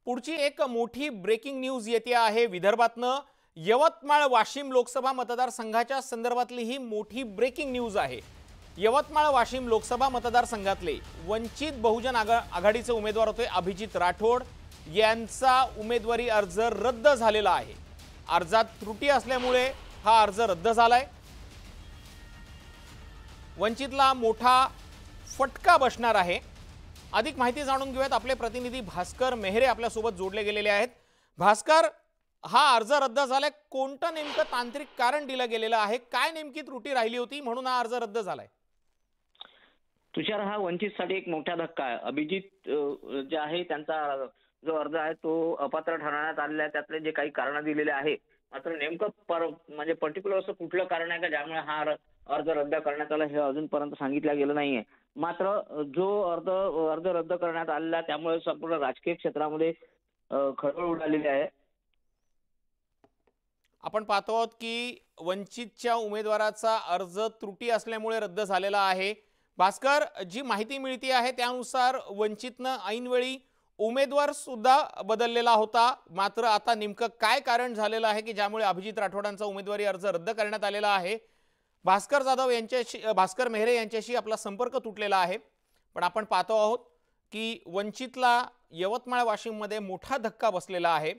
पुढची एक मोठी ब्रेकिंग न्यूज येते आहे विदर्भातनं। यवतमाळ वाशिम लोकसभा मतदारसंघाच्या संदर्भातली ही मोठी ब्रेकिंग न्यूज आहे। यवतमाळ वाशिम लोकसभा मतदारसंघातले वंचित बहुजन आघाडीचे उमेदवार होते अभिजित राठोड यांचा उमेदवारी अर्ज रद्द झालेला आहे। अर्जात त्रुटी असल्यामुळे हा अर्ज रद्द झालाय। वंचितला मोठा फटका बसणार आहे। अधिक माहिती जाणून घेऊयात। आपले प्रतिनिधी भास्कर मेहरे आपल्या सोबत जोडले गेलेले आहेत। भास्कर, हा अर्ज रद्द झालाय, कोणतं नेमकं तांत्रिक कारण दिलं गेलेलं आहे? काय नेमकी त्रुटी राहिली होती म्हणून हा अर्ज रद्द झालाय? तुषार, हा वंचितसाठी एक मोठा धक्का आहे। अभिजित जे आहे त्यांचा जो अर्ज आहे तो अपात्र ठरवण्यात आलेला आहे। त्यातले जे काही कारण दिलेले आहे, मात्र नेमकं म्हणजे पर्टिक्युलर असं कुठलं कारण आहे का ज्यामुळे हा अर्ज रद्द करण्यात आला हे अजूनपर्यंत सांगितलं गेलं नाहीये। मात्र जो अर्ज रद्द करण्यात आलेला त्यामुळे संपूर्ण राजकीय क्षेत्रामध्ये खळबळ उडालेली आहे। आपण पाहतो आहोत की वंचितच्या उमेदवाराचा अर्ज त्रुटी असल्यामुळे रद्द झालेला आहे। भास्कर, जी माहिती मिळते आहे त्यानुसार वंचितनं ऐनवेळी उमेदवार सुद्धा बदललेला होता। मात्र आता नेमकं काय कारण झालेलं आहे की ज्यामुळे अभिजित राठोडांचा उमेदवारी अर्ज रद्द करण्यात आलेला आहे? भास्कर मेहरे यांच्याशी आपला संपर्क तुटलेला आहे। पण आपण पाहतो आहोत की वंचितला यवतमाळ वाशिम मध्ये मोठा धक्का बसलेला आहे।